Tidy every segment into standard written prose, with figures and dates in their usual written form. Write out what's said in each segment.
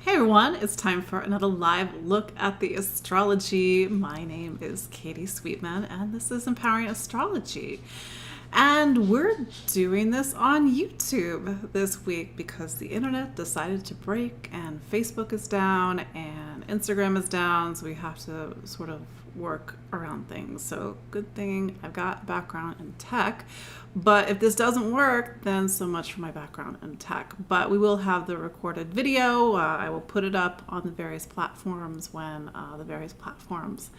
Hey everyone, it's time for another live look at the astrology. My name is Katie Sweetman and this is Empowering Astrology. And we're doing this on YouTube this week because the internet decided to break and Facebook is down and Instagram is down, so we have to sort of work around things. So good thing I've got a background in tech, but if this doesn't work, then so much for my background in tech. But we will have the recorded video. I will put it up on the various platforms when the various platforms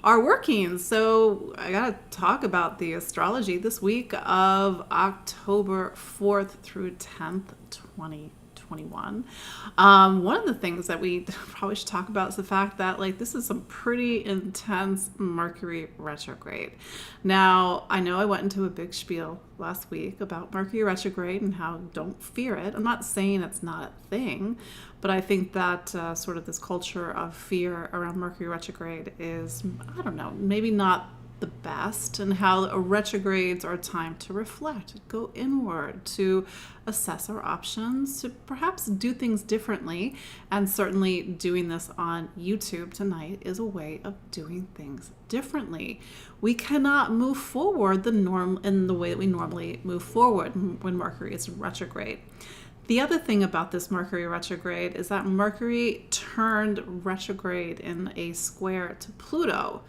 are working. So I gotta talk about the astrology this week of October 4th through 10th, 2021. One of the things that we probably should talk about is the fact that this is some pretty intense Mercury retrograde. Now, I know I went into a big spiel last week about Mercury retrograde and how don't fear it. I'm not saying it's not a thing, but I think that sort of this culture of fear around Mercury retrograde is, I don't know, maybe not the best, and how retrogrades are a time to reflect, go inward, to assess our options, to perhaps do things differently. And certainly doing this on YouTube tonight is a way of doing things differently. We cannot move forward in the way that we normally move forward when Mercury is retrograde. The other thing about this Mercury retrograde is that Mercury turned retrograde in a square to Pluto.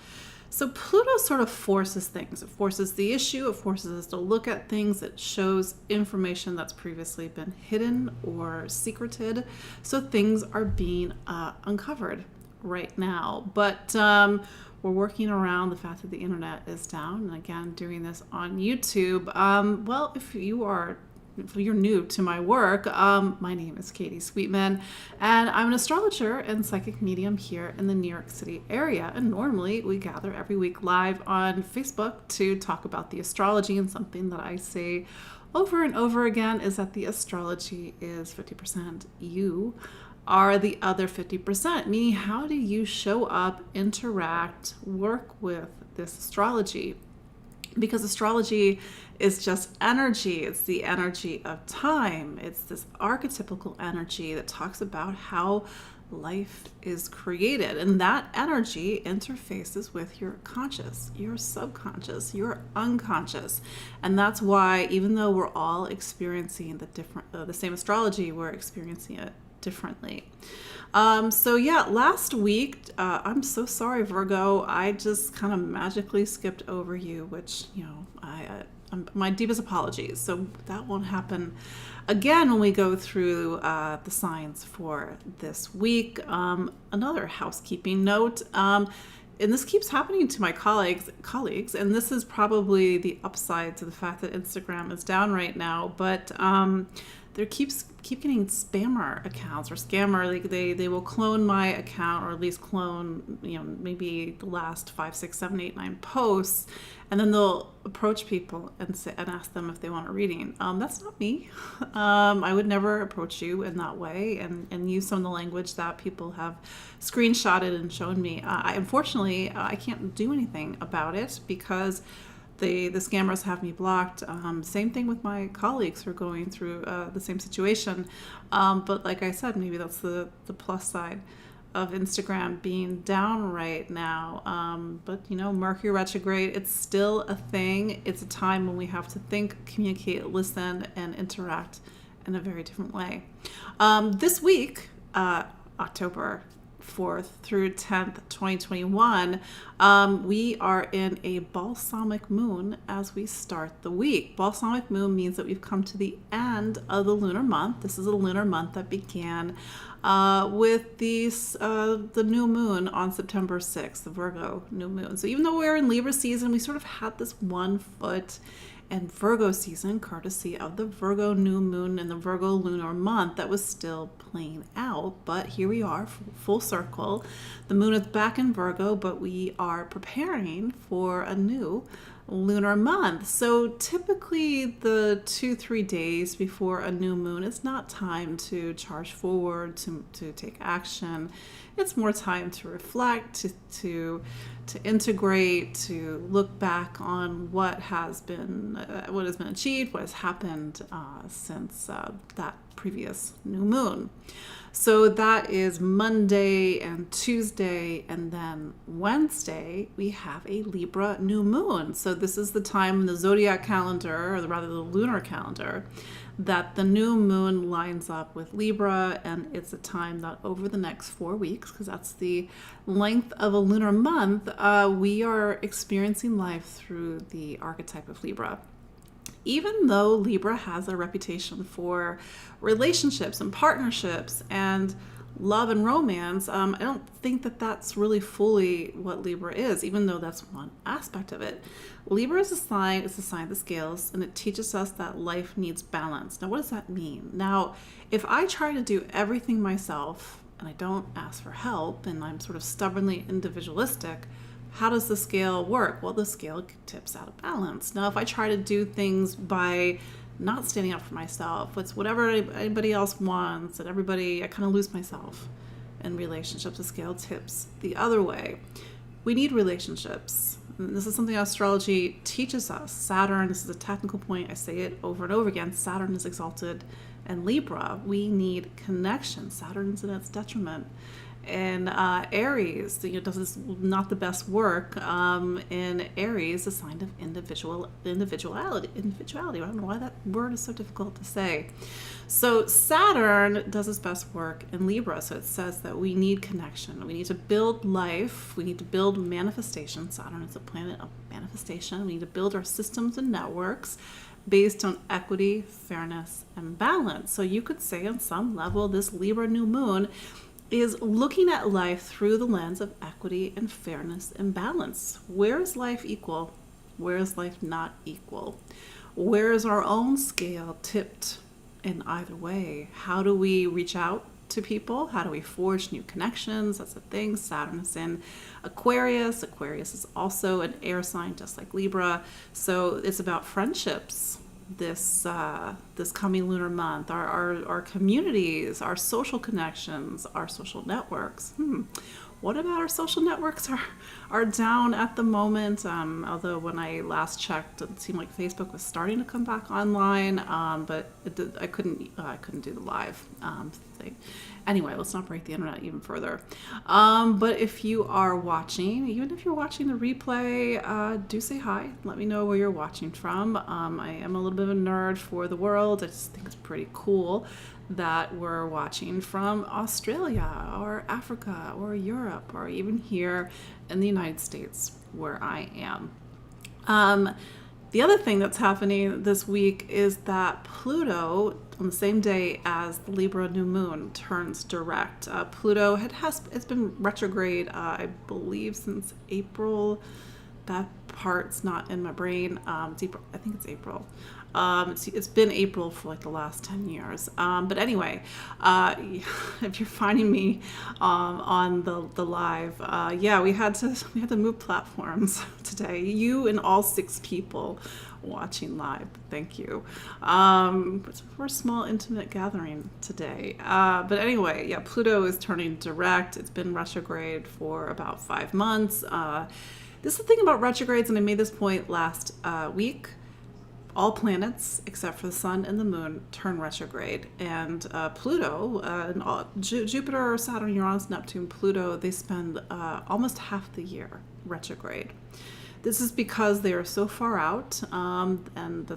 So Pluto sort of forces things. It forces the issue. It forces us to look at things. It shows information that's previously been hidden or secreted. So things are being uncovered right now. But we're working around the fact that the internet is down. And again, doing this on YouTube. Well, if you're new to my work, my name is Katie Sweetman, and I'm an astrologer and psychic medium here in the New York City area. And normally we gather every week live on Facebook to talk about the astrology. And something that I say over and over again is that the astrology is 50%. You are the other 50%, meaning how do you show up, interact, work with this astrology? Because astrology is just energy. It's the energy of time. It's this archetypical energy that talks about how life is created. And that energy interfaces with your conscious, your subconscious, your unconscious. And that's why, even though we're all experiencing the same astrology, we're experiencing it differently. So yeah, last week, I'm so sorry, Virgo. I just kind of magically skipped over you, which, my deepest apologies. So that won't happen again when we go through the signs for this week. Another housekeeping note, and this keeps happening to my colleagues, and this is probably the upside to the fact that Instagram is down right now, but there keep getting spammer accounts or scammer. They will clone my account, or at least clone maybe the last 5, 6, 7, 8, 9 posts, and then they'll approach people and ask them if they want a reading. That's not me. I would never approach you in that way and use some of the language that people have screenshotted and shown me. Unfortunately, I can't do anything about it because the scammers have me blocked. Same thing with my colleagues who are going through the same situation. But like I said, maybe that's the plus side of Instagram being down right now. But Mercury retrograde, it's still a thing. It's a time when we have to think, communicate, listen, and interact in a very different way. This week, October 4th through 10th, 2021, we are in a balsamic moon as we start the week. Balsamic moon means that we've come to the end of the lunar month. This is a lunar month that began with the new moon on September 6th, the Virgo new moon. So even though we're in Libra season, we sort of had this 1 foot and Virgo season, courtesy of the Virgo new moon and the Virgo lunar month that was still playing out. But here we are, full circle. The moon is back in Virgo, but we are preparing for a new lunar month. So typically the 2-3 days before a new moon is not time to charge forward, to take action. It's more time to reflect, to integrate, to look back on what has been achieved, what has happened since that previous new moon. So that is Monday and Tuesday, and then Wednesday we have a Libra new moon. So this is the time in the zodiac calendar, or rather the lunar calendar, that the new moon lines up with Libra, and it's a time that over the next 4 weeks, because that's the length of a lunar month, we are experiencing life through the archetype of Libra. Even though Libra has a reputation for relationships and partnerships and love and romance, I don't think that that's really fully what Libra is, even though that's one aspect of it. Libra is a sign, it's a sign of the scales, and it teaches us that life needs balance. Now, what does that mean? Now, if I try to do everything myself and I don't ask for help and I'm sort of stubbornly individualistic, how does the scale work? Well, the scale tips out of balance. Now, if I try to do things by not standing up for myself, it's whatever anybody else wants, and I kind of lose myself in relationships. The scale tips the other way. We need relationships. And this is something astrology teaches us. Saturn, this is a technical point, I say it over and over again, Saturn is exalted in Libra. We need connection. Saturn's in its detriment. And Aries, does this not the best work in Aries, a sign of individuality. I don't know why that word is so difficult to say. So Saturn does its best work in Libra. So it says that we need connection. We need to build life. We need to build manifestation. Saturn is a planet of manifestation. We need to build our systems and networks based on equity, fairness, and balance. So you could say on some level, this Libra new moon is looking at life through the lens of equity and fairness and balance. Where is life equal? Where is life not equal? Where is our own scale tipped in either way? How do we reach out to people? How do we forge new connections? That's the thing. Saturn is in Aquarius. Aquarius is also an air sign, just like Libra. So it's about friendships. This coming lunar month, our communities, our social connections, our social networks. What about our social networks are down at the moment? Although when I last checked, it seemed like Facebook was starting to come back online, but I couldn't do the live thing. Anyway, let's not break the internet even further. But if you are watching, even if you're watching the replay, do say hi. Let me know where you're watching from. I am a little bit of a nerd for the world. I just think it's pretty cool that we're watching from Australia or Africa or Europe or even here in the United States where I am. The other thing that's happening this week is that Pluto, on the same day as the Libra new moon, turns direct. Pluto it's been retrograde, I believe, since April. That part's not in my brain. It's April. I think it's April. It's been April for like the last 10 years. But anyway, if you're finding me on the live, we had to move platforms today. You and all 6 people watching live, thank you. For a small intimate gathering today. But anyway, Pluto is turning direct. It's been retrograde for about 5 months. This is the thing about retrogrades, and I made this point last week. All planets, except for the sun and the moon, turn retrograde. And Pluto, Jupiter, Saturn, Uranus, Neptune, Pluto, they spend almost half the year retrograde. This is because they are so far out, and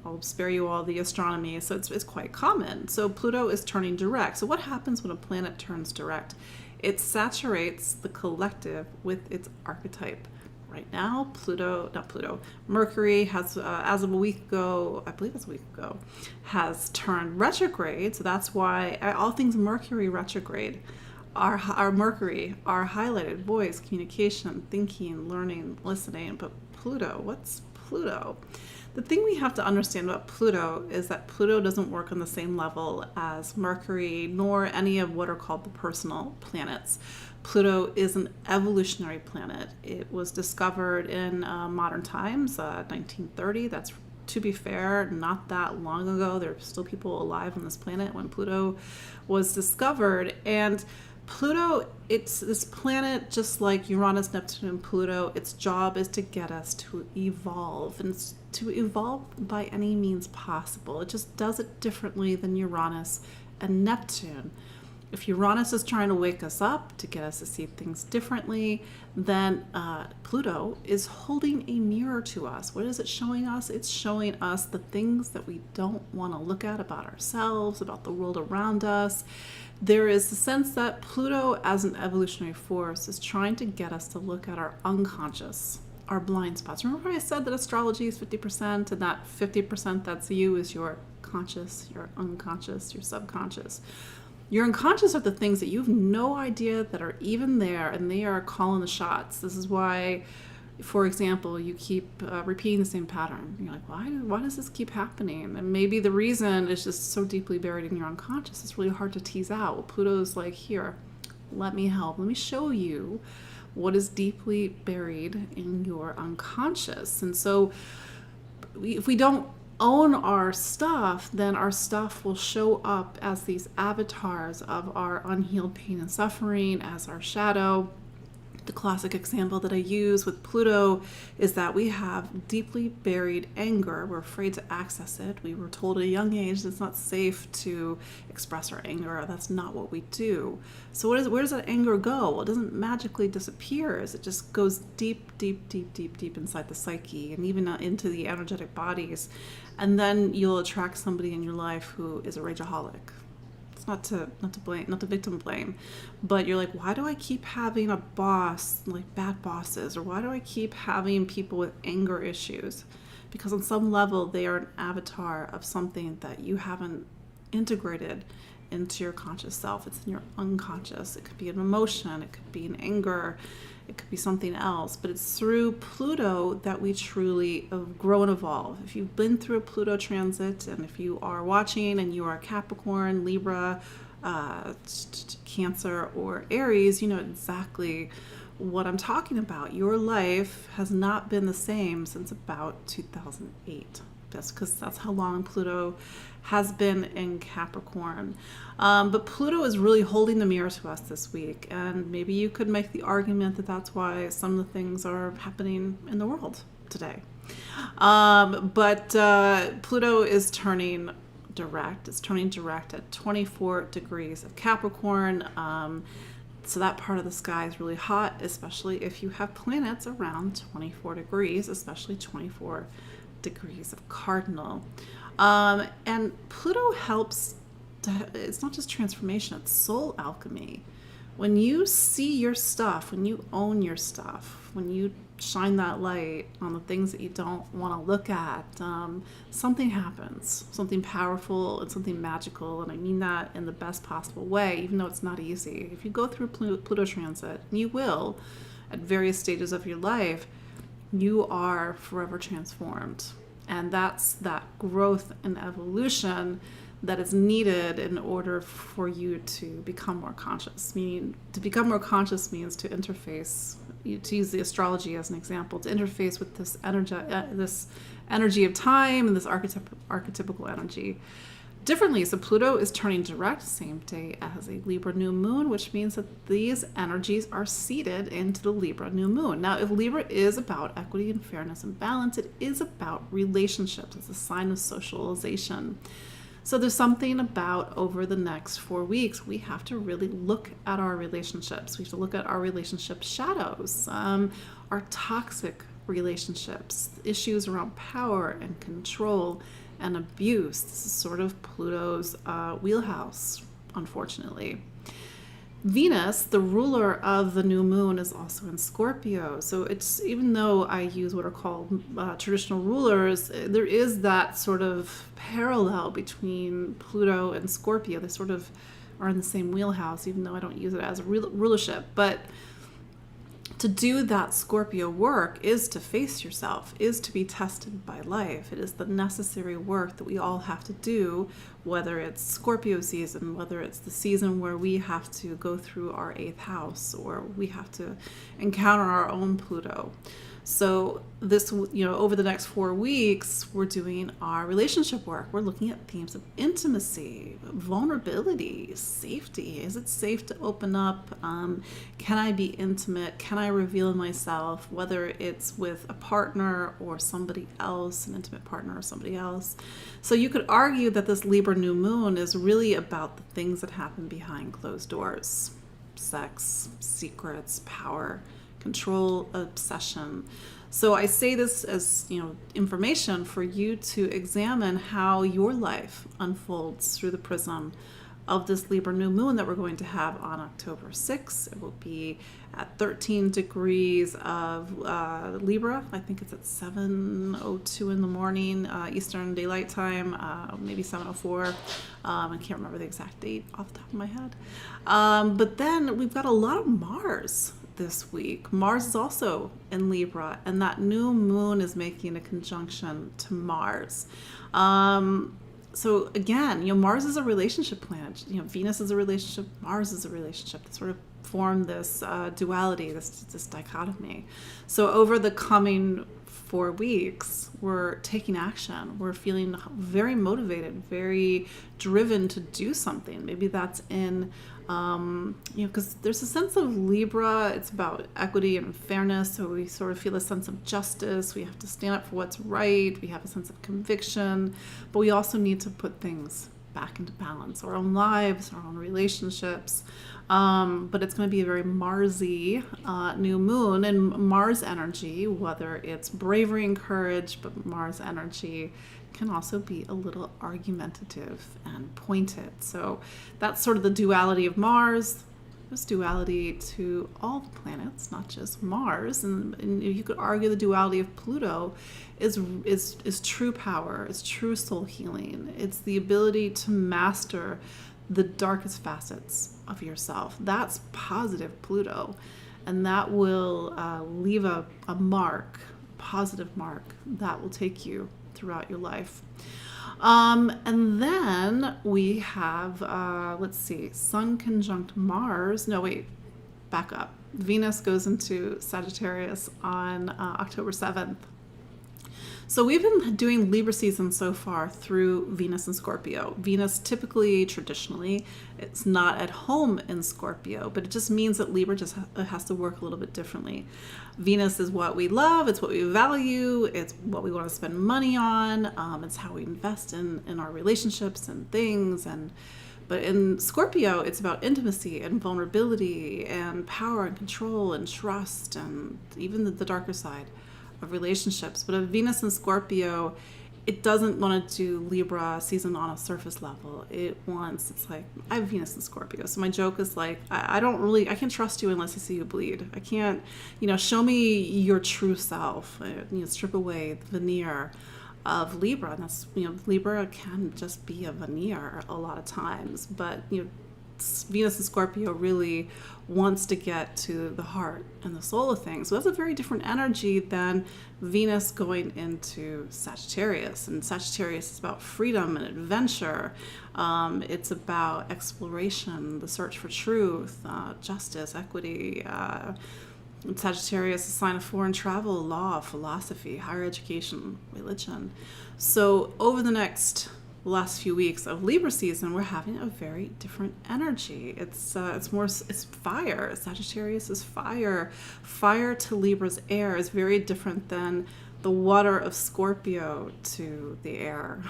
I'll spare you all the astronomy, so it's quite common. So Pluto is turning direct. So what happens when a planet turns direct? It saturates the collective with its archetype. Right now, Mercury has, as of a week ago, I believe it's a week ago, has turned retrograde. So that's why all things Mercury retrograde are highlighted: voice, communication, thinking, learning, listening. But Pluto, what's Pluto? The thing we have to understand about Pluto is that Pluto doesn't work on the same level as Mercury, nor any of what are called the personal planets. Pluto is an evolutionary planet. It was discovered in modern times, 1930. That's, to be fair, not that long ago. There are still people alive on this planet when Pluto was discovered. And Pluto, it's this planet, just like Uranus, Neptune, and Pluto, its job is to get us to evolve, and to evolve by any means possible. It just does it differently than Uranus and Neptune. If Uranus is trying to wake us up to get us to see things differently, then Pluto is holding a mirror to us. What is it showing us? It's showing us the things that we don't want to look at about ourselves, about the world around us. There is the sense that Pluto, as an evolutionary force, is trying to get us to look at our unconscious, our blind spots. Remember I said that astrology is 50%, and that 50% that's you is your conscious, your unconscious, your subconscious. Your unconscious are the things that you have no idea that are even there, and they are calling the shots. This is why, for example, you keep repeating the same pattern. You're like, why does this keep happening? And maybe the reason is just so deeply buried in your unconscious. It's really hard to tease out. Well, Pluto's like, here, let me help. Let me show you what is deeply buried in your unconscious. And so if we don't own our stuff, then our stuff will show up as these avatars of our unhealed pain and suffering, as our shadow. The classic example that I use with Pluto is that we have deeply buried anger. We're afraid to access it. We were told at a young age that it's not safe to express our anger. That's not what we do. So where does that anger go? Well, it doesn't magically disappear. It just goes deep, deep, deep, deep, deep inside the psyche and even into the energetic bodies. And then you'll attract somebody in your life who is a rageaholic. Not to blame, not to victim blame, but you're like, why do I keep having a boss, like bad bosses, or why do I keep having people with anger issues? Because on some level they are an avatar of something that you haven't integrated into your conscious self. It's in your unconscious. It could be an emotion, it could be an anger, it could be something else, but it's through Pluto that we truly grow and evolve. If you've been through a Pluto transit, and if you are watching and you are Capricorn, Libra, Cancer, or Aries, you know exactly what I'm talking about. Your life has not been the same since about 2008. That's because that's how long Pluto has been in Capricorn. But Pluto is really holding the mirror to us this week, and maybe you could make the argument that that's why some of the things are happening in the world today. But Pluto is turning direct. It's turning direct at 24 degrees of Capricorn. So that part of the sky is really hot, especially if you have planets around 24 degrees, especially 24 degrees of cardinal. And Pluto helps it's not just transformation, it's soul alchemy. When you see your stuff, when you own your stuff, when you shine that light on the things that you don't want to look at, something happens, something powerful and something magical. And I mean that in the best possible way, even though it's not easy. If you go through Pluto transit, and you will at various stages of your life, you are forever transformed. And that's that growth and evolution that is needed in order for you to become more conscious. Meaning, to become more conscious means to interface, to use the astrology as an example, to interface with this energy of time and this archetypical energy differently. So Pluto is turning direct same day as a Libra new moon, which means that these energies are seated into the Libra new moon. Now, if Libra is about equity and fairness and balance, it is about relationships. It's a sign of socialization. So there's something about over the next 4 weeks, we have to really look at our relationships. We have to look at our relationship shadows, our toxic relationships, issues around power and control and abuse. This is sort of Pluto's wheelhouse, unfortunately. Venus, the ruler of the new moon, is also in Scorpio. So it's, even though I use what are called traditional rulers, there is that sort of parallel between Pluto and Scorpio. They sort of are in the same wheelhouse, even though I don't use it as a rulership. But to do that Scorpio work is to face yourself, is to be tested by life. It is the necessary work that we all have to do, whether it's Scorpio season, whether it's the season where we have to go through our 8th house, or we have to encounter our own Pluto. So this, over the next 4 weeks, we're doing our relationship work. We're looking at themes of intimacy, vulnerability, safety. Is it safe to open up? Can I be intimate? Can I reveal myself, whether it's with a partner or somebody else, an intimate partner or somebody else? So you could argue that this Libra new moon is really about the things that happen behind closed doors. Sex, secrets, power, control, obsession. So I say this as, information for you to examine how your life unfolds through the prism of this Libra new moon that we're going to have on October 6th. It will be at 13 degrees of Libra. I think it's at 7:02 in the morning Eastern Daylight Time, maybe 7:04. I can't remember the exact date off the top of my head. But then we've got a lot of Mars this week. Mars is also in Libra, and that new moon is making a conjunction to Mars. So again, Mars is a relationship planet. Venus is a relationship, Mars is a relationship. They sort of form this duality, this dichotomy. So over the coming 4 weeks, we're taking action. We're feeling very motivated, very driven to do something. Maybe that's in, because there's a sense of Libra. It's about equity and fairness. So we sort of feel a sense of justice. We have to stand up for what's right. We have a sense of conviction, but we also need to put things back into balance, our own lives, our own relationships. But it's going to be a very Marsy new moon, and Mars energy, whether it's bravery and courage, but Mars energy can also be a little argumentative and pointed. So that's sort of the duality of Mars. There's duality to all the planets, not just Mars. And you could argue the duality of Pluto is true power, is true soul healing. It's the ability to master the darkest facets of yourself. That's positive Pluto. And that will leave a mark, a positive mark, that will take you throughout your life. And then we have, Sun conjunct Mars. No, wait, back up. Venus goes into Sagittarius on October 7th. So we've been doing Libra season so far through Venus and Scorpio. Venus typically, traditionally, it's not at home in Scorpio, but it just means that Libra just has to work a little bit differently. Venus is what we love, it's what we value, it's what we want to spend money on, it's how we invest in our relationships and things. But in Scorpio, it's about intimacy and vulnerability and power and control and trust and even the darker side of relationships. But a Venus in Scorpio, it doesn't want to do Libra season on a surface level. It's like, I have Venus in Scorpio. So my joke is like, I can't trust you unless I see you bleed. I can't, show me your true self, strip away the veneer of Libra. And that's, Libra can just be a veneer a lot of times, but, Venus and Scorpio really wants to get to the heart and the soul of things. So that's a very different energy than Venus going into Sagittarius. And Sagittarius is about freedom and adventure. It's about exploration, the search for truth, justice, equity. Sagittarius is a sign of foreign travel, law, philosophy, higher education, religion. So over the last few weeks of Libra season, we're having a very different energy. It's fire. Sagittarius is fire. Fire to Libra's air is very different than the water of Scorpio to the air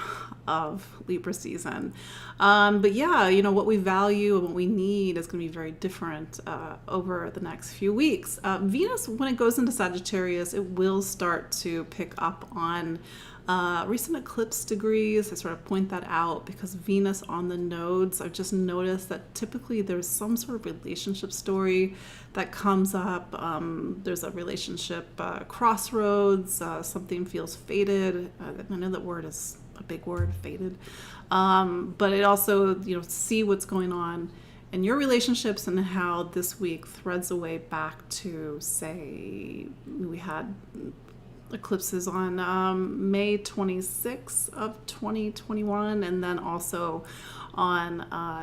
of Libra season. But yeah, what we value and what we need is going to be very different over the next few weeks. Venus, when it goes into Sagittarius, it will start to pick up on recent eclipse degrees. I sort of point that out because Venus on the nodes, I've just noticed that typically there's some sort of relationship story that comes up. There's a relationship crossroads, something feels fated. I know that word is a big word, fated. But it also, see what's going on in your relationships and how this week threads away back to, say, we had eclipses on May 26th of 2021, and then also on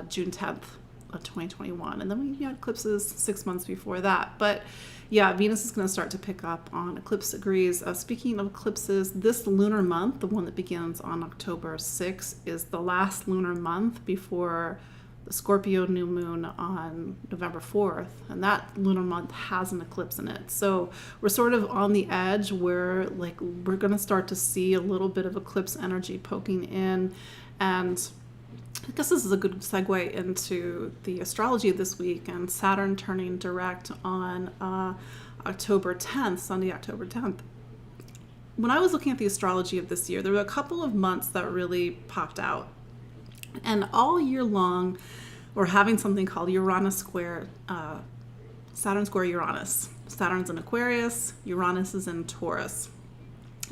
June 10th of 2021. And then we had eclipses 6 months before that. But yeah, Venus is going to start to pick up on eclipse degrees. Speaking of eclipses, this lunar month, the one that begins on October 6th, is the last lunar month before the Scorpio new moon on November 4th, and that lunar month has an eclipse in it. So we're sort of on the edge where we're going to start to see a little bit of eclipse energy poking in, and I guess this is a good segue into the astrology of this week and Saturn turning direct on October 10th, Sunday, October 10th. When I was looking at the astrology of this year, there were a couple of months that really popped out. And all year long, we're having something called Uranus square, Saturn square Uranus. Saturn's in Aquarius, Uranus is in Taurus.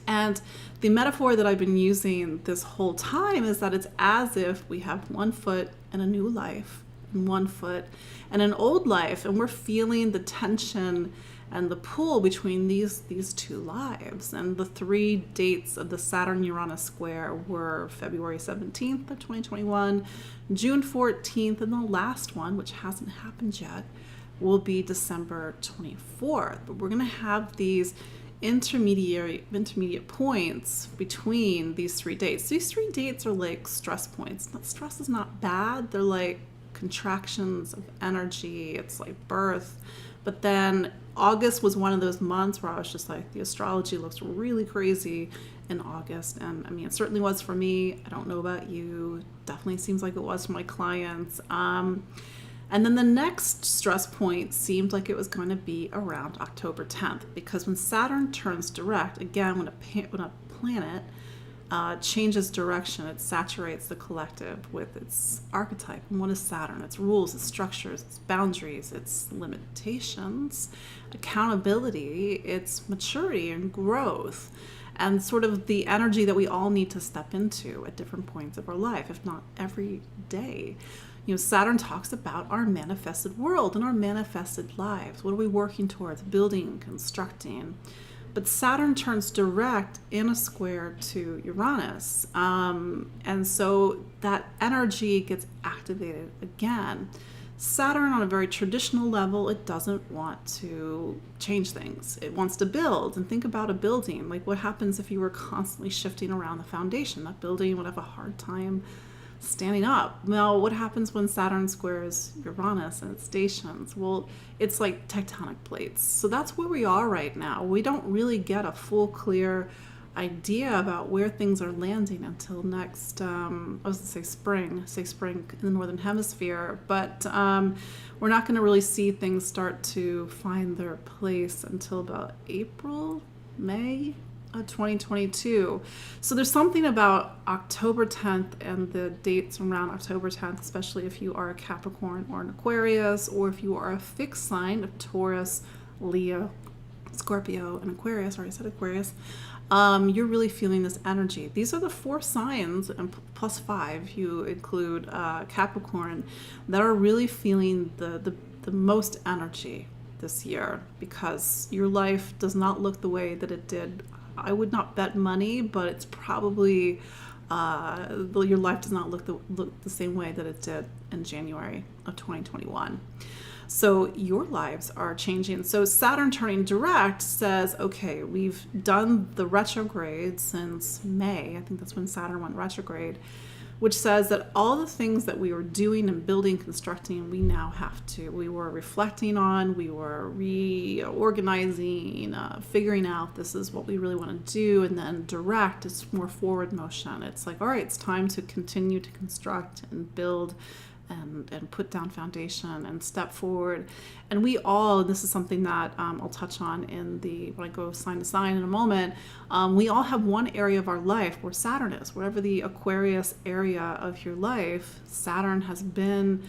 And the metaphor that I've been using this whole time is that it's as if we have one foot in a new life, and one foot in an old life, and we're feeling the tension and the pull between these two lives. And the 3 dates of the Saturn-Uranus square were February 17th of 2021, June 14th, and the last one, which hasn't happened yet, will be December 24th. But we're going to have these intermediate points between these 3 dates. These 3 dates are like stress points. Stress is not bad. They're like contractions of energy. It's like birth. But then August was one of those months where I was just like, the astrology looks really crazy in August. And I mean, it certainly was for me. I don't know about you. Definitely seems like it was for my clients. And then the next stress point seemed like it was going to be around October 10th, because when Saturn turns direct, again, when a planet changes direction, it saturates the collective with its archetype. And what is Saturn? Its rules, its structures, its boundaries, its limitations, accountability, its maturity and growth, and sort of the energy that we all need to step into at different points of our life, if not every day. You know, Saturn talks about our manifested world and our manifested lives. What are we working towards? Building, constructing. But Saturn turns direct in a square to Uranus. And so that energy gets activated again. Saturn, on a very traditional level, it doesn't want to change things. It wants to build. And think about a building. Like, what happens if you were constantly shifting around the foundation? That building would have a hard time standing up. Well, what happens when Saturn squares Uranus and it stations? Well, it's like tectonic plates. So that's where we are right now. We don't really get a full, clear idea about where things are landing until next, I was going to say spring in the Northern Hemisphere, but we're not going to really see things start to find their place until about April, May, 2022. So there's something about October 10th and the dates around October 10th, especially if you are a Capricorn or an Aquarius, or if you are a fixed sign of Taurus, Leo, Scorpio, and Aquarius, or I said Aquarius, you're really feeling this energy. These are the 4 signs, and plus 5, you include Capricorn, that are really feeling the most energy this year, because your life does not look the way that it did. I would not bet money, but it's probably your life does not look the same way that it did in January of 2021. So your lives are changing. So Saturn turning direct says, okay, we've done the retrograde since May. I think that's when Saturn went retrograde, which says that all the things that we were doing and building, constructing, we were reflecting on, we were reorganizing, figuring out this is what we really want to do. And then direct is more forward motion. It's like, all right, it's time to continue to construct and build and put down foundation and step forward. And we all, this is something that I'll touch on when I go sign to sign in a moment, we all have one area of our life where Saturn is. Wherever the Aquarius area of your life, Saturn has been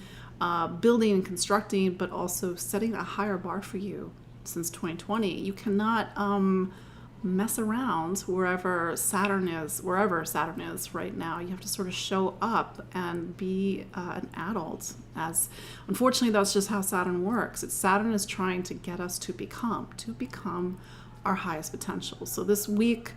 building and constructing, but also setting a higher bar for you since 2020. You cannot mess around wherever Saturn is right now. You have to sort of show up and be an adult. As unfortunately, that's just how Saturn works. Saturn is trying to get us to become our highest potential. So this weekend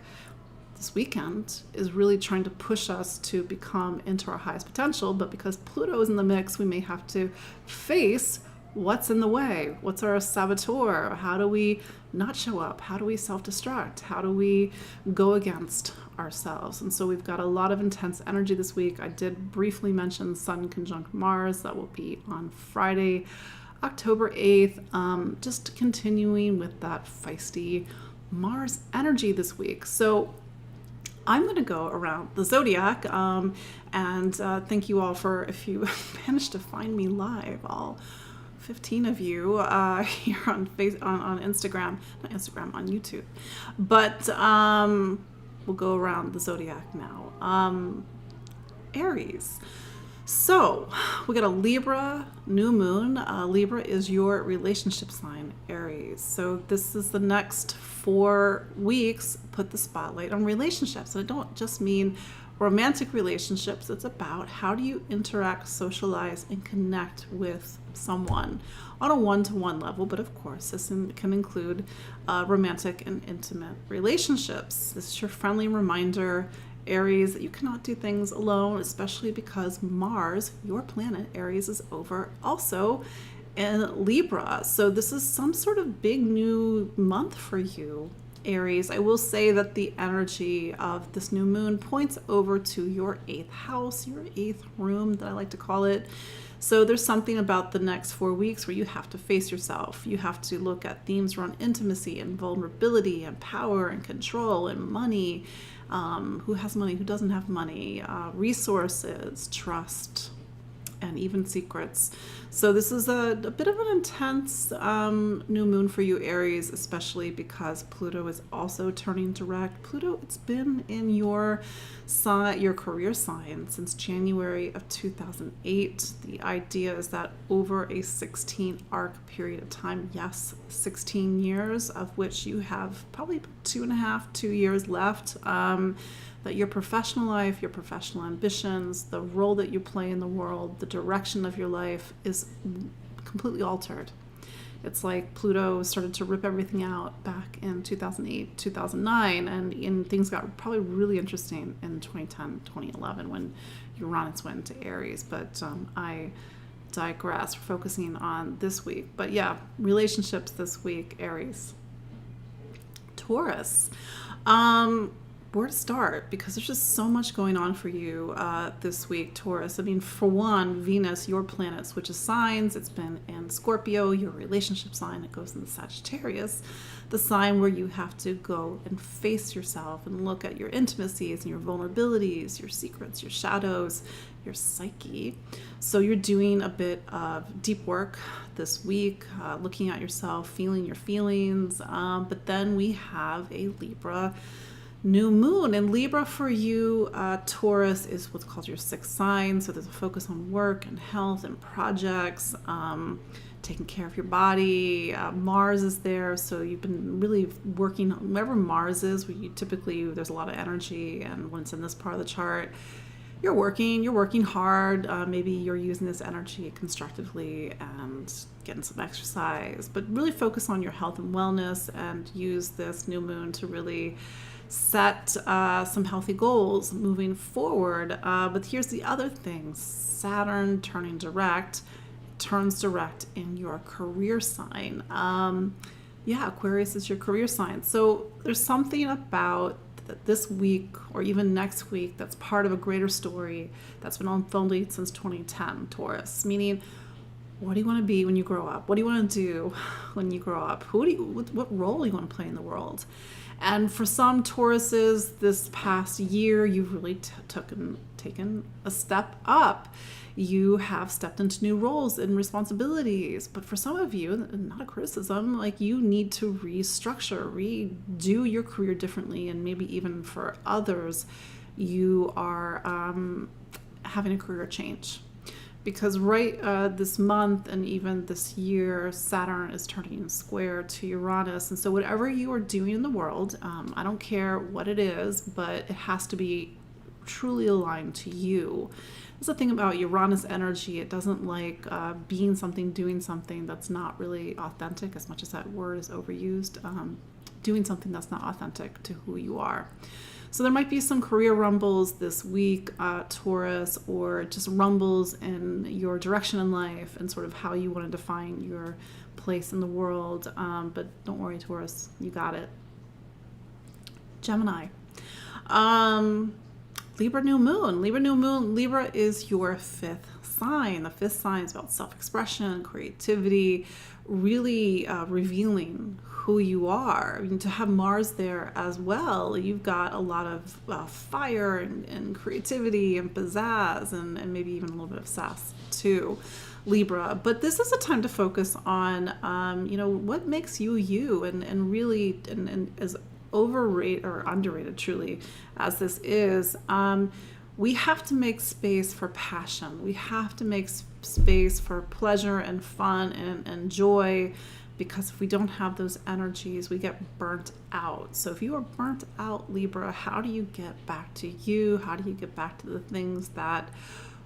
is really trying to push us to become into our highest potential. But because Pluto is in the mix, we may have to face what's in the way? What's our saboteur? How do we not show up? How do we self-destruct? How do we go against ourselves? And so we've got a lot of intense energy this week. I did briefly mention Sun conjunct Mars. That will be on Friday, October 8th. Just continuing with that feisty Mars energy this week. So I'm going to go around the zodiac, and thank you all for, if you managed to find me live, all 15 of you here on Instagram, not Instagram, on YouTube. But we'll go around the zodiac now. Aries. So we got a Libra new moon. Libra is your relationship sign, Aries. So this is the next 4 weeks, put the spotlight on relationships. And I don't just mean romantic relationships. It's about how do you interact, socialize, and connect with someone on a one-to-one level. But of course, this can include romantic and intimate relationships. This is your friendly reminder, Aries, that you cannot do things alone, especially because Mars, your planet, Aries, is over also in Libra. So this is some sort of big new month for you, Aries. I will say that the energy of this new moon points over to your 8th house, your 8th room that I like to call it. So there's something about the next 4 weeks where you have to face yourself. You have to look at themes around intimacy and vulnerability and power and control and money. Who has money, who doesn't have money, resources, trust, and even secrets. So this is a bit of an intense new moon for you, Aries, especially because Pluto is also turning direct. Pluto, it's been in your career sign since January of 2008. The idea is that over a 16 arc period of time, yes, 16 years, of which you have probably 2 years left, that your professional life, your professional ambitions, the role that you play in the world, the direction of your life is completely altered. It's like Pluto started to rip everything out back in 2008, 2009, and things got probably really interesting in 2010, 2011 when Uranus went to Aries. But I digress. We're focusing on this week. But yeah, relationships this week, Aries. Taurus. Where to start? Because there's just so much going on for you this week, Taurus. I mean, for one, Venus, your planet, switches signs. It's been in Scorpio, your relationship sign. It goes into Sagittarius, the sign where you have to go and face yourself and look at your intimacies and your vulnerabilities, your secrets, your shadows, your psyche. So you're doing a bit of deep work this week, looking at yourself, feeling your feelings. But then we have a Libra new moon. And Libra for you, Taurus, is what's called your 6th sign. So there's a focus on work and health and projects, taking care of your body. Mars is there. So you've been really working, wherever Mars is, where you typically, there's a lot of energy. And when it's in this part of the chart, you're working hard. Maybe you're using this energy constructively and getting some exercise, but really focus on your health and wellness and use this new moon to really set some healthy goals moving forward. But here's the other thing. Saturn turns direct in your career sign. Aquarius is your career sign. So there's something about this week or even next week that's part of a greater story that's been unfolding since 2010, Taurus. Meaning, what do you want to be when you grow up? What do you want to do when you grow up? What role do you want to play in the world? And for some Tauruses, this past year, you've really taken a step up. You have stepped into new roles and responsibilities. But for some of you, not a criticism, like you need to restructure, redo your career differently. And maybe even for others, you are having a career change. Because this month and even this year, Saturn is turning square to Uranus. And so whatever you are doing in the world, I don't care what it is, but it has to be truly aligned to you. That's the thing about Uranus energy. It doesn't like doing something that's not really authentic, as much as that word is overused. Doing something that's not authentic to who you are. So there might be some career rumbles this week, Taurus, or just rumbles in your direction in life and sort of how you want to define your place in the world. But don't worry, Taurus, you got it. Gemini. Libra new moon. Libra is your 5th sign. The fifth sign is about self-expression, creativity, really revealing who you are. I mean, to have Mars there as well, you've got a lot of fire and creativity and pizzazz and maybe even a little bit of sass too, Libra. But this is a time to focus on, what makes you you, and really, and as overrated or underrated truly as this is, we have to make space for passion. We have to make space for pleasure and fun and joy, because if we don't have those energies, we get burnt out. So if you are burnt out, Libra, how do you get back to you? How do you get back to the things that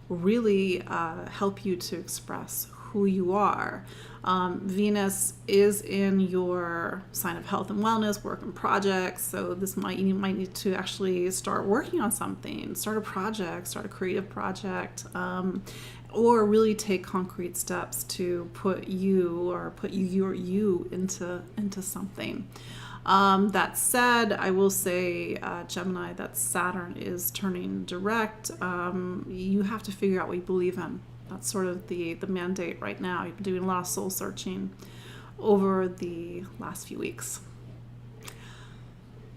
really help you to express who you are? Venus is in your sign of health and wellness, work and projects. So you might need to actually start working on something, start a project, start a creative project, or really take concrete steps to put you into something. That said, I will say, Gemini, that Saturn is turning direct. You have to figure out what you believe in. That's sort of the mandate right now. You've been doing a lot of soul searching over the last few weeks.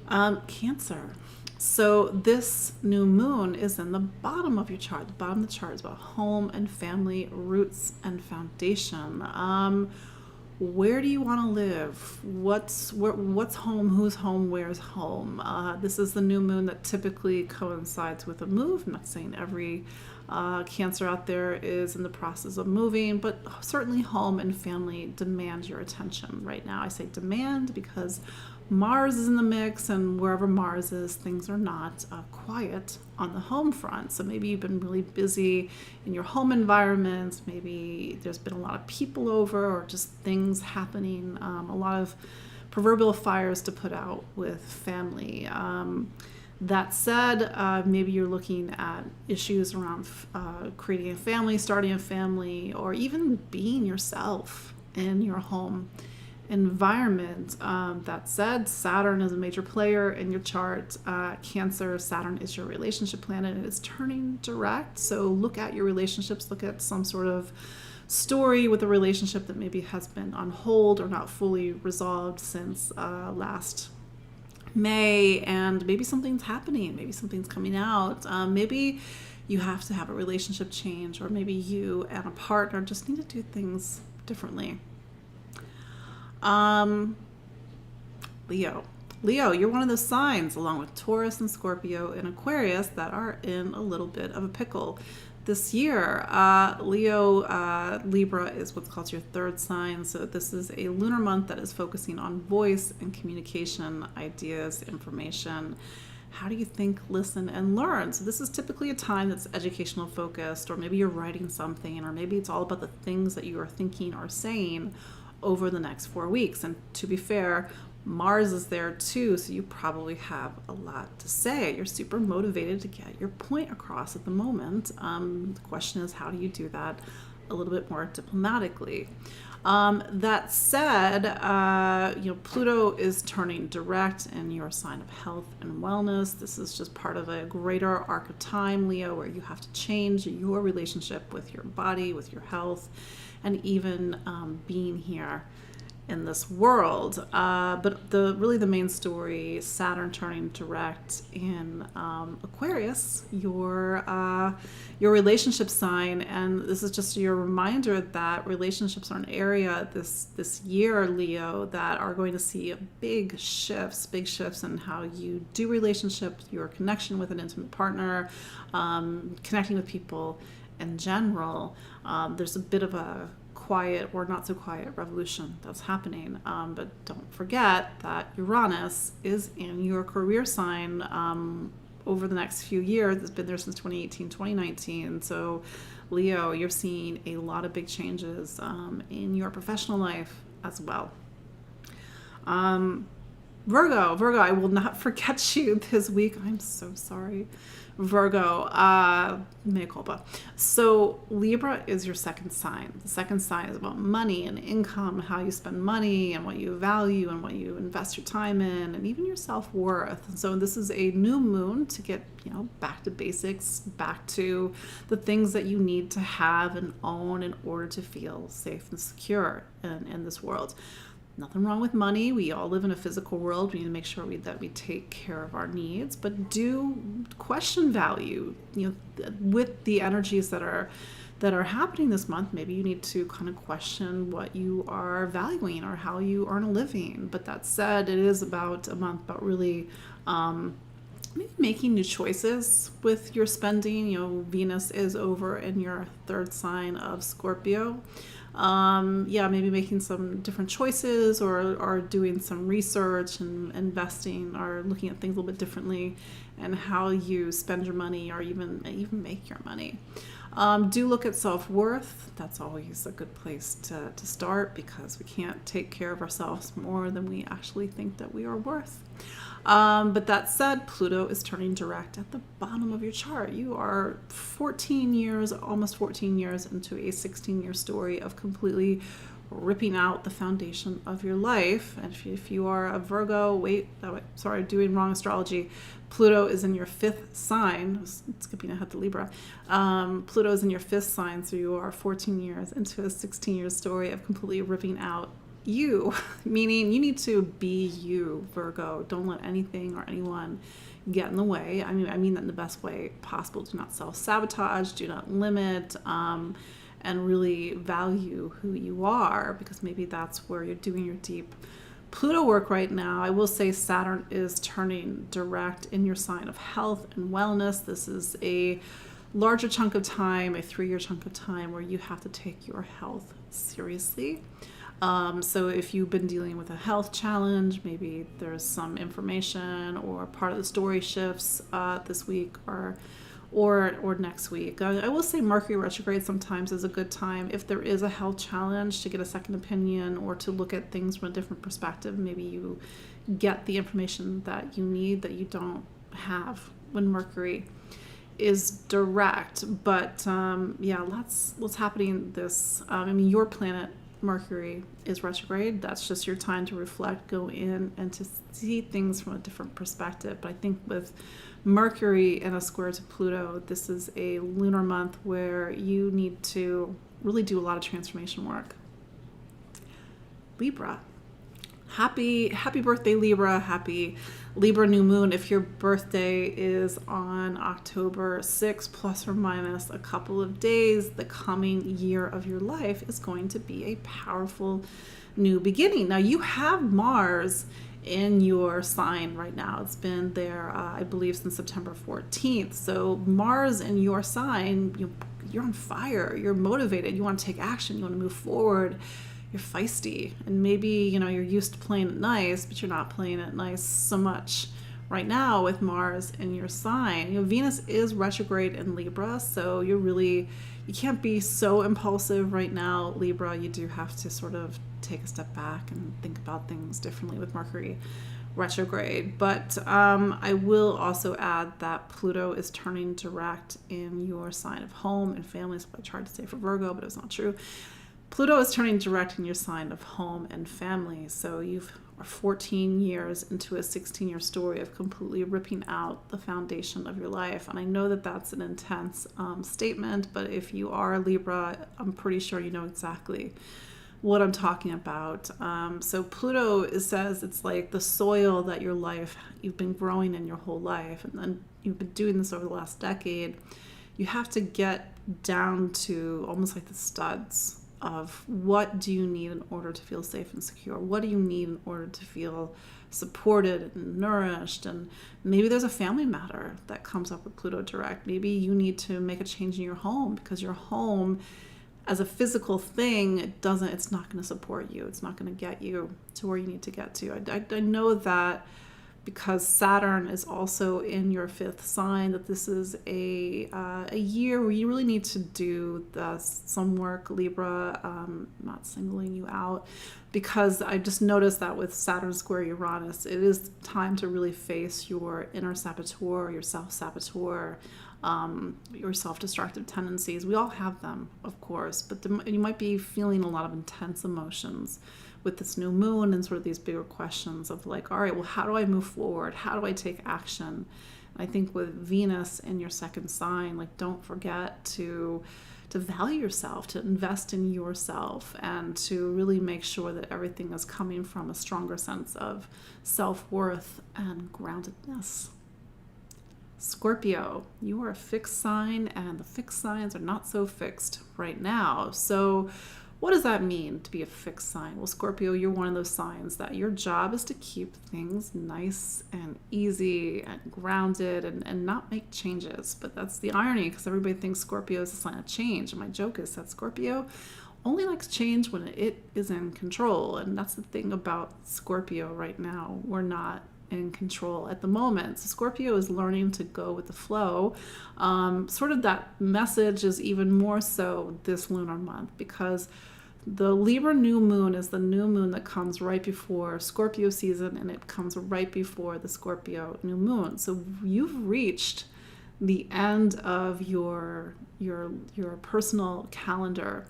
Cancer. So this new moon is in the bottom of your chart. The bottom of the chart is about home and family, roots and foundation. Where do you want to live? What's home? Who's home? Where's home? This is the new moon that typically coincides with a move. I'm not saying every Cancer out there is in the process of moving, but certainly home and family demand your attention right now. I say demand because Mars is in the mix, and wherever Mars is, things are not quiet on the home front. So maybe you've been really busy in your home environment. Maybe there's been a lot of people over, or just things happening, a lot of proverbial fires to put out with family. That said, maybe you're looking at issues around creating a family, starting a family, or even being yourself in your home environment. That said, Saturn is a major player in your chart. Cancer, Saturn is your relationship planet, and it's turning direct. So look at your relationships, look at some sort of story with a relationship that maybe has been on hold or not fully resolved since last May, and maybe something's happening, maybe something's coming out, maybe you have to have a relationship change, or maybe you and a partner just need to do things differently. Leo, you're one of those signs, along with Taurus and Scorpio and Aquarius, that are in a little bit of a pickle this year. Libra is what's called your third sign. So this is a lunar month that is focusing on voice and communication, ideas, information. How do you think, listen, and learn? So this is typically a time that's educational focused, or maybe you're writing something, or maybe it's all about the things that you are thinking or saying over the next 4 weeks. And to be fair, Mars is there too, so you probably have a lot to say. You're super motivated to get your point across at the moment. The question is, how do you do that a little bit more diplomatically? That said, Pluto is turning direct in your sign of health and wellness. This is just part of a greater arc of time, Leo, where you have to change your relationship with your body, with your health, and even being here in this world. But the main story, Saturn turning direct in Aquarius, your relationship sign. And this is just your reminder that relationships are an area this year, Leo, that are going to see big shifts in how you do relationships, your connection with an intimate partner, connecting with people in general. There's a bit of a quiet or not so quiet revolution that's happening, but don't forget that Uranus is in your career sign over the next few years. It's been there since 2018, 2019. So Leo, you're seeing a lot of big changes in your professional life as well. Virgo, I will not forget you this week. I'm so sorry. Virgo, mea culpa. So Libra is your second sign. The second sign is about money and income, how you spend money and what you value and what you invest your time in, and even your self-worth. And so this is a new moon to get, back to basics, back to the things that you need to have and own in order to feel safe and secure in this world. Nothing wrong with money. We all live in a physical world. We need to make sure that we take care of our needs, but do question value. With the energies that are happening this month, maybe you need to kind of question what you are valuing or how you earn a living. But that said, it is about a month about really maybe making new choices with your spending. Venus is over in your third sign of Scorpio. Maybe making some different choices or doing some research and investing or looking at things a little bit differently and how you spend your money or even make your money. Do look at self-worth. That's always a good place to start, because we can't take care of ourselves more than we actually think that we are worth. But that said, Pluto is turning direct at the bottom of your chart. You are almost 14 years into a 16-year story of completely ripping out the foundation of your life. And if you are a Virgo, doing wrong astrology. Pluto is in your fifth sign, skipping ahead to Libra. Pluto is in your fifth sign, so you are 14 years into a 16-year story of completely ripping out you, meaning you need to be you, Virgo. Don't let anything or anyone get in the way. I mean that in the best way possible. Do not self-sabotage, do not limit, and really value who you are, because maybe that's where you're doing your deep Pluto work right now. I will say Saturn is turning direct in your sign of health and wellness. This is a larger chunk of time, a 3-year chunk of time, where you have to take your health seriously. So if you've been dealing with a health challenge, maybe there's some information or part of the story shifts this week or next week. I will say Mercury retrograde sometimes is a good time if there is a health challenge to get a second opinion or to look at things from a different perspective. Maybe you get the information that you need that you don't have when Mercury is direct. But what's happening this, your planet Mercury is retrograde. That's just your time to reflect, go in, and to see things from a different perspective. But I think with Mercury and a square to Pluto, this is a lunar month where you need to really do a lot of transformation work. Libra. Happy birthday, Libra. Happy Libra new moon. If your birthday is on October 6th, plus or minus a couple of days, the coming year of your life is going to be a powerful new beginning. Now, you have Mars in your sign right now. It's been there, I believe, since September 14th. So Mars in your sign, you're on fire. You're motivated. You want to take action. You want to move forward. You're feisty, and maybe you're used to playing it nice, but you're not playing it nice so much right now with Mars in your sign. Venus is retrograde in Libra, so you can't be so impulsive right now, Libra. You do have to sort of take a step back and think about things differently with Mercury retrograde. But I will also add that Pluto is turning direct in your sign of home and family. That's what I tried to say for Virgo, but it's not true. Pluto is turning direct in your sign of home and family. So you are 14 years into a 16-year story of completely ripping out the foundation of your life. And I know that that's an intense statement, but if you are a Libra, I'm pretty sure you know exactly what I'm talking about. So Pluto says it's like the soil that you've been growing in your whole life, and then you've been doing this over the last decade. You have to get down to almost like the studs of what do you need in order to feel safe and secure? What do you need in order to feel supported and nourished? And maybe there's a family matter that comes up with Pluto direct. Maybe you need to make a change in your home because your home as a physical thing, it's not going to support you. It's not going to get you to where you need to get to. I know that because Saturn is also in your fifth sign, that this is a year where you really need to do some work, Libra. Not singling you out, because I just noticed that with Saturn square Uranus, it is time to really face your inner saboteur, your self-saboteur, your self-destructive tendencies. We all have them, of course, but you might be feeling a lot of intense emotions with this new moon and sort of these bigger questions of like, all right, well, how do I move forward? How do I take action? I think with Venus in your second sign, like, don't forget to value yourself, to invest in yourself, and to really make sure that everything is coming from a stronger sense of self-worth and groundedness. Scorpio, you are a fixed sign, and the fixed signs are not so fixed right now. So what does that mean to be a fixed sign? Well, Scorpio, you're one of those signs that your job is to keep things nice and easy and grounded and not make changes. But that's the irony, because everybody thinks Scorpio is a sign of change. And my joke is that Scorpio only likes change when it is in control. And that's the thing about Scorpio right now. We're not in control at the moment. So Scorpio is learning to go with the flow. Sort of that message is even more so this lunar month, because the Libra new moon is the new moon that comes right before Scorpio season, and it comes right before the Scorpio new moon. So you've reached the end of your personal calendar.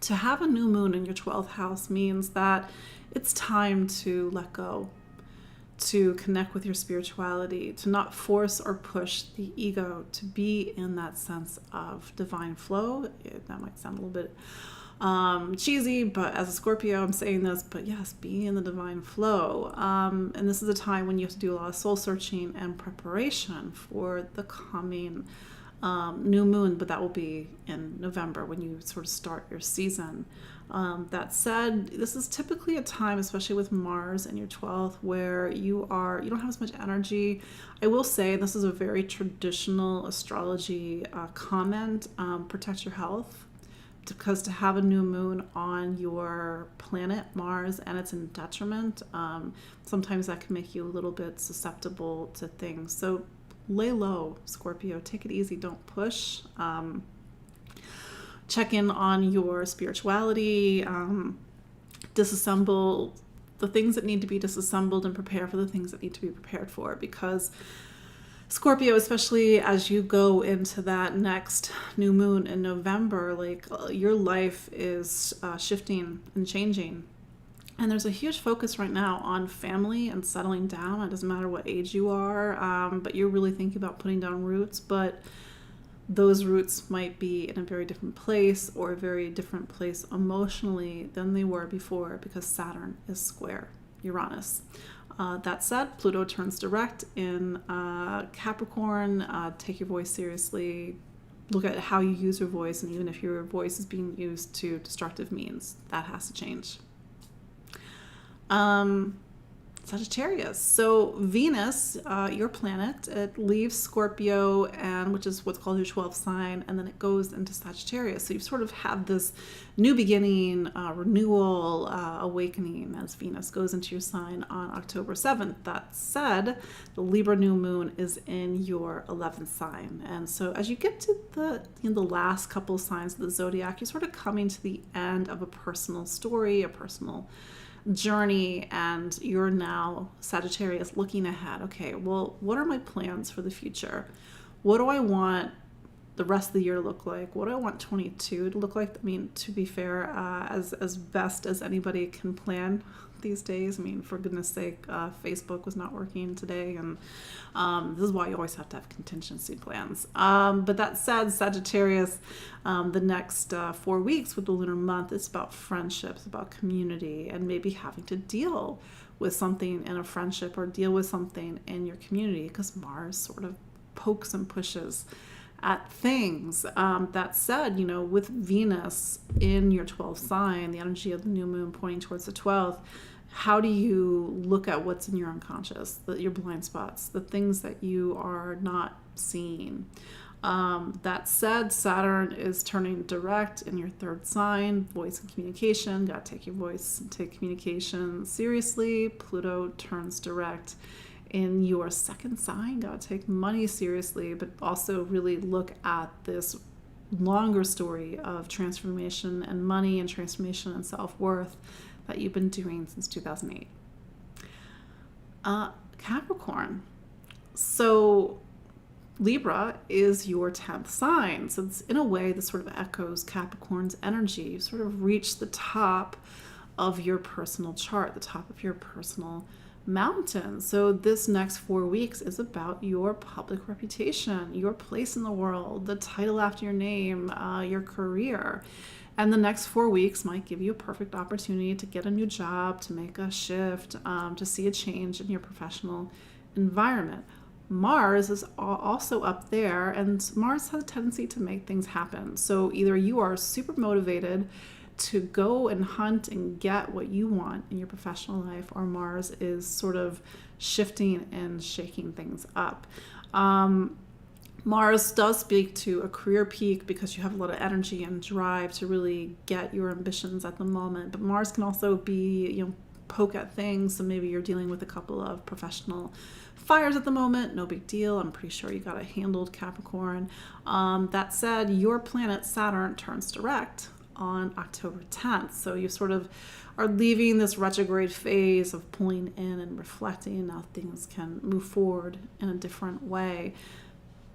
To have a new moon in your 12th house means that it's time to let go, to connect with your spirituality, to not force or push the ego, to be in that sense of divine flow. That might sound a little bit cheesy, but as a Scorpio, I'm saying this, but yes, be in the divine flow. And this is a time when you have to do a lot of soul searching and preparation for the coming new moon, but that will be in November when you sort of start your season. That said, this is typically a time, especially with Mars in your 12th, where you don't have as much energy. I will say, this is a very traditional astrology comment, protect your health, because to have a new moon on your planet Mars and it's in detriment, sometimes that can make you a little bit susceptible to things. So lay low, Scorpio, take it easy, don't push. Check in on your spirituality, disassemble the things that need to be disassembled and prepare for the things that need to be prepared for, because Scorpio, especially as you go into that next new moon in November, like your life is shifting and changing. And there's a huge focus right now on family and settling down. It doesn't matter what age you are, but you're really thinking about putting down roots. But those roots might be in a very different place, or a very different place emotionally than they were before, because Saturn is square Uranus. That said, Pluto turns direct in Capricorn. Take your voice seriously. Look at how you use your voice, and even if your voice is being used to destructive means, that has to change. Sagittarius. So Venus, your planet, it leaves Scorpio, and which is what's called your 12th sign, and then it goes into Sagittarius. So you sort of have this new beginning, renewal, awakening as Venus goes into your sign on October 7th. That said, the Libra new moon is in your 11th sign. And so as you get to the last couple signs of the zodiac, you're sort of coming to the end of a personal story, a personal journey, and you're now, Sagittarius, looking ahead. Okay, well, what are my plans for the future? What do I want the rest of the year to look like? What do I want 22 to look like? I mean, to be fair, as best as anybody can plan these days. I mean, for goodness sake, Facebook was not working today, and this is why you always have to have contingency plans. But that said, Sagittarius, the next 4 weeks with the lunar month, it's about friendships, about community, and maybe having to deal with something in a friendship or deal with something in your community, because Mars sort of pokes and pushes at things. That said, with Venus in your 12th sign, the energy of the new moon pointing towards the 12th, how do you look at what's in your unconscious, your blind spots, the things that you are not seeing? That said, Saturn is turning direct in your 3rd sign, voice and communication. Got to take your voice and take communication seriously. Pluto turns direct in your second sign. Gotta take money seriously, but also really look at this longer story of transformation and money and transformation and self-worth that you've been doing since 2008. Capricorn. So Libra is your 10th sign. So it's in a way that sort of echoes Capricorn's energy. You sort of reach the top of your personal chart, the top of your personal mountain. So this next 4 weeks is about your public reputation, your place in the world, the title after your name, your career. And the next 4 weeks might give you a perfect opportunity to get a new job, to make a shift, to see a change in your professional environment. Mars is also up there, and Mars has a tendency to make things happen. So either you are super motivated to go and hunt and get what you want in your professional life, or Mars is sort of shifting and shaking things up. Mars does speak to a career peak because you have a lot of energy and drive to really get your ambitions at the moment. But Mars can also be, poke at things. So maybe you're dealing with a couple of professional fires at the moment. No big deal. I'm pretty sure you got it handled, Capricorn. That said, your planet Saturn turns direct on October 10th. So you sort of are leaving this retrograde phase of pulling in and reflecting. Now things can move forward in a different way.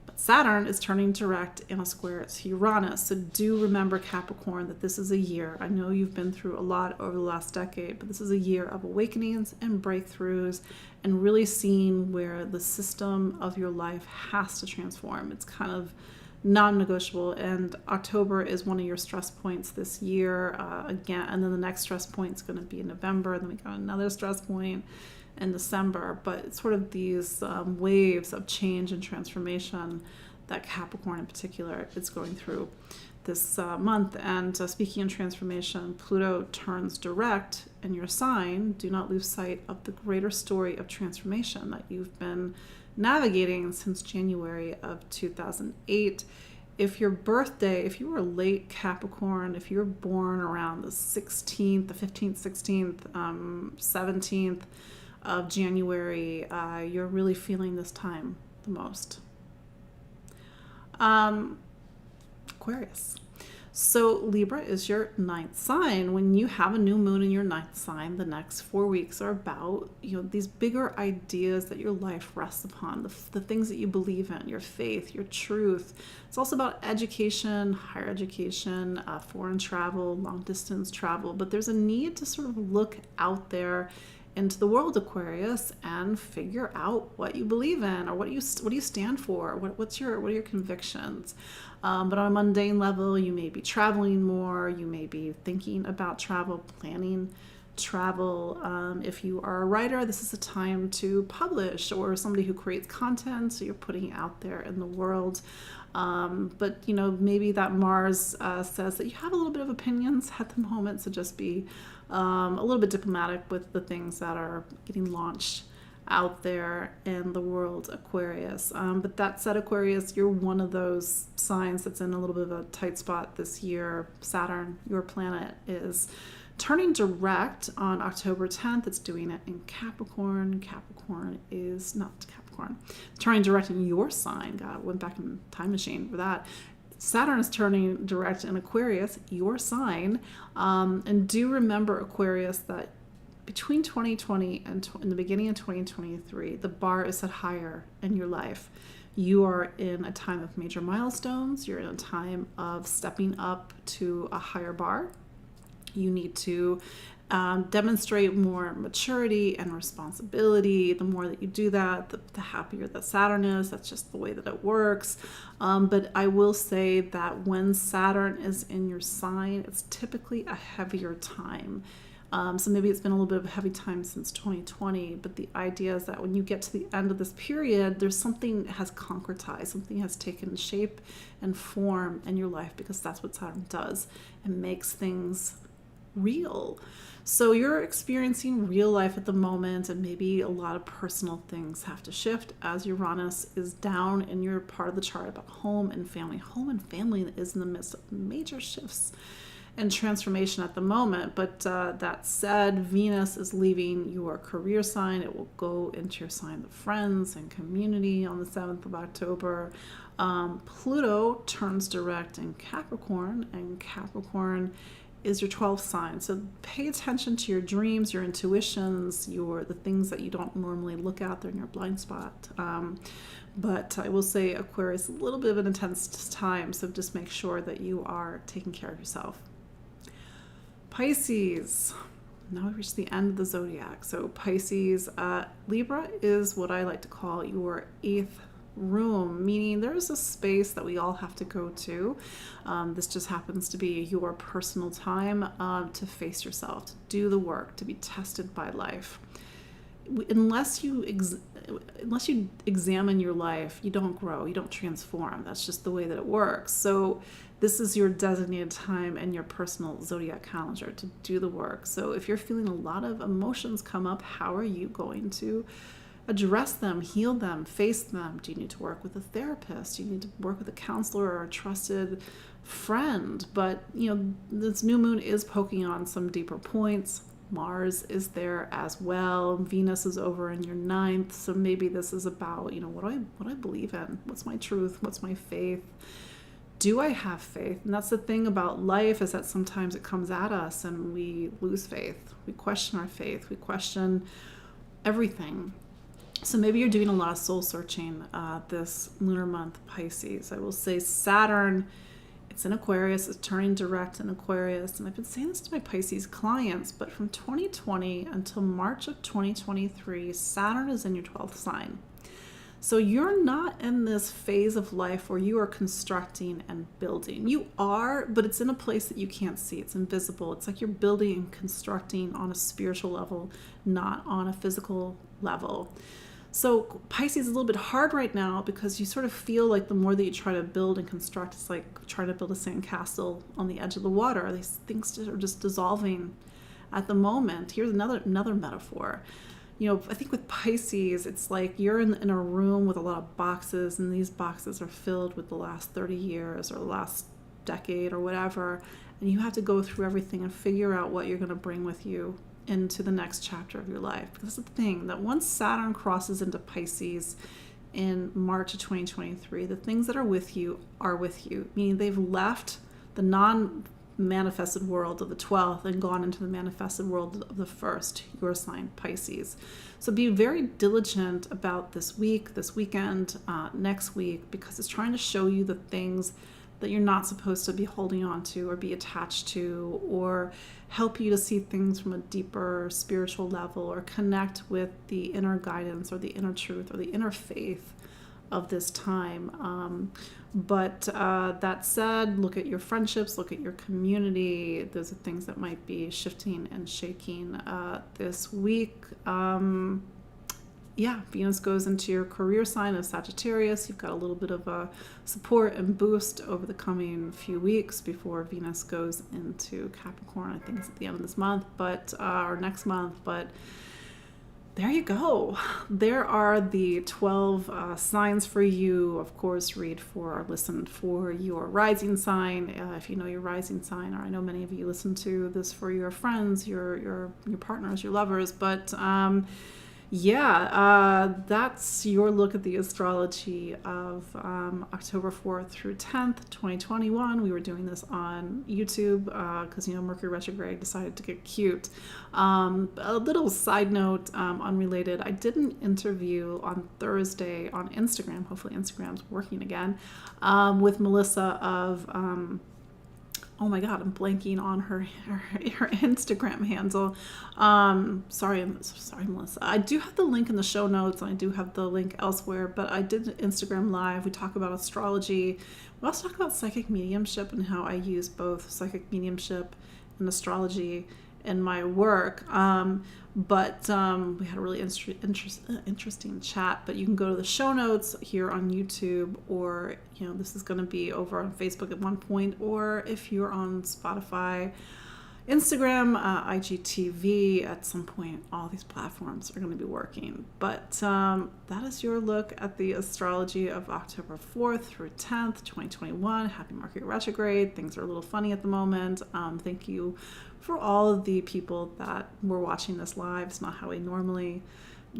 But Saturn is turning direct in a square to Uranus. So do remember, Capricorn, that this is a year. I know you've been through a lot over the last decade, but this is a year of awakenings and breakthroughs and really seeing where the system of your life has to transform. It's kind of non-negotiable, and October is one of your stress points this year again, and then the next stress point is going to be in November, and then we got another stress point in December. But it's sort of these waves of change and transformation that Capricorn in particular is going through this month. And speaking of transformation, Pluto turns direct in your sign. Do not lose sight of the greater story of transformation that you've been navigating since January of 2008. If your birthday, if you were late Capricorn, if you were born around the 16th, the 15th, 16th, 17th of January, you're really feeling this time the most. Aquarius. So Libra is your 9th sign. When you have a new moon in your 9th sign, the next 4 weeks are about, these bigger ideas that your life rests upon, the things that you believe in, your faith, your truth. It's also about education, higher education, foreign travel, long distance travel. But there's a need to sort of look out there into the world, Aquarius, and figure out what you believe in, or what do you stand for, what are your convictions. But on a mundane level, you may be traveling more, you may be thinking about travel, planning travel. If you are a writer, this is a time to publish, or somebody who creates content, so you're putting it out there in the world. But maybe that Mars says that you have a little bit of opinions at the moment, so just be a little bit diplomatic with the things that are getting launched out there in the world, Aquarius. But that said, Aquarius, you're one of those signs that's in a little bit of a tight spot this year. Saturn, your planet, is turning direct on October 10th. It's doing it in Capricorn. Capricorn is not Capricorn. Turning direct in your sign. God, I went back in time machine for that. Saturn is turning direct in Aquarius, your sign. And do remember, Aquarius, that between 2020 and in the beginning of 2023, the bar is set higher in your life. You are in a time of major milestones. You're in a time of stepping up to a higher bar. You need to demonstrate more maturity and responsibility. The more that you do that, the happier that Saturn is. That's just the way that it works. But I will say that when Saturn is in your sign, it's typically a heavier time. So maybe it's been a little bit of a heavy time since 2020, but the idea is that when you get to the end of this period, there's something that has concretized, something has taken shape and form in your life, because that's what Saturn does. It makes things real. So you're experiencing real life at the moment, and maybe a lot of personal things have to shift as Uranus is down in your part of the chart about home and family. Home and family is in the midst of major shifts in transformation at the moment. But that said, Venus is leaving your career sign. It will go into your sign of friends and community on the 7th of October. Pluto turns direct in Capricorn, and Capricorn is your 12th sign. So pay attention to your dreams, your intuitions, the things that you don't normally look at. They're in your blind spot. But I will say Aquarius, a little bit of an intense time, so just make sure that you are taking care of yourself. Pisces. Now we reach the end of the zodiac. So Pisces, Libra is what I like to call your 8th room, meaning there's a space that we all have to go to. This just happens to be your personal time to face yourself, to do the work, to be tested by life. Unless you examine your life, you don't grow, you don't transform. That's just the way that it works. So this is your designated time in your personal zodiac calendar to do the work. So if you're feeling a lot of emotions come up, how are you going to address them, heal them, face them? Do you need to work with a therapist? Do you need to work with a counselor or a trusted friend? But, this new moon is poking on some deeper points. Mars is there as well. Venus is over in your 9th. So maybe this is about, what do I believe in? What's my truth? What's my faith? Do I have faith? And that's the thing about life, is that sometimes it comes at us and we lose faith. We question our faith. We question everything. So maybe you're doing a lot of soul searching this lunar month, Pisces. I will say Saturn, it's in Aquarius, it's turning direct in Aquarius. And I've been saying this to my Pisces clients, but from 2020 until March of 2023, Saturn is in your 12th sign. So you're not in this phase of life where you are constructing and building. You are, but it's in a place that you can't see. It's invisible. It's like you're building and constructing on a spiritual level, not on a physical level. So Pisces is a little bit hard right now because you sort of feel like the more that you try to build and construct, it's like trying to build a sandcastle on the edge of the water. These things are just dissolving at the moment. Here's another metaphor. I think with Pisces, it's like you're in a room with a lot of boxes, and these boxes are filled with the last 30 years or the last decade or whatever, and you have to go through everything and figure out what you're going to bring with you into the next chapter of your life. Because that's the thing, that once Saturn crosses into Pisces in March of 2023, the things that are with you, meaning they've left the non-manifested world of the 12th and gone into the manifested world of the 1st, your sign, Pisces. So be very diligent about this week, this weekend, next week, because it's trying to show you the things that you're not supposed to be holding on to or be attached to, or help you to see things from a deeper spiritual level, or connect with the inner guidance or the inner truth or the inner faith of this time. But that said, look at your friendships, look at your community. Those are things that might be shifting and shaking this week. Venus goes into your career sign of Sagittarius. You've got a little bit of a support and boost over the coming few weeks before Venus goes into Capricorn. I think it's at the end of this month, or next month. But there you go. There are the 12 signs for you. Of course, read for or listen for your rising sign. If you know your rising sign, or I know many of you listen to this for your friends, your partners, your lovers. But that's your look at the astrology of October 4th through 10th, 2021. We were doing this on YouTube because, Mercury retrograde decided to get cute. A little side note, unrelated, I did an interview on Thursday on Instagram. Hopefully Instagram's working again, with Melissa of... oh my God, I'm blanking on her Instagram handle. Sorry, Melissa. I do have the link in the show notes, and I do have the link elsewhere, but I did an Instagram live. We talk about astrology. We also talk about psychic mediumship and how I use both psychic mediumship and astrology in my work. But we had a really interesting chat. But you can go to the show notes here on YouTube, or this is going to be over on Facebook at one point, or if you're on Spotify, Instagram, IGTV. At some point, all these platforms are going to be working. But that is your look at the astrology of October 4th through 10th, 2021. Happy Mercury retrograde. Things are a little funny at the moment. Thank you for all of the people that were watching this live. It's not how we normally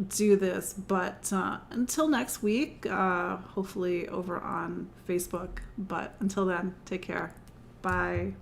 do this, but until next week, hopefully over on Facebook. But until then, take care. Bye.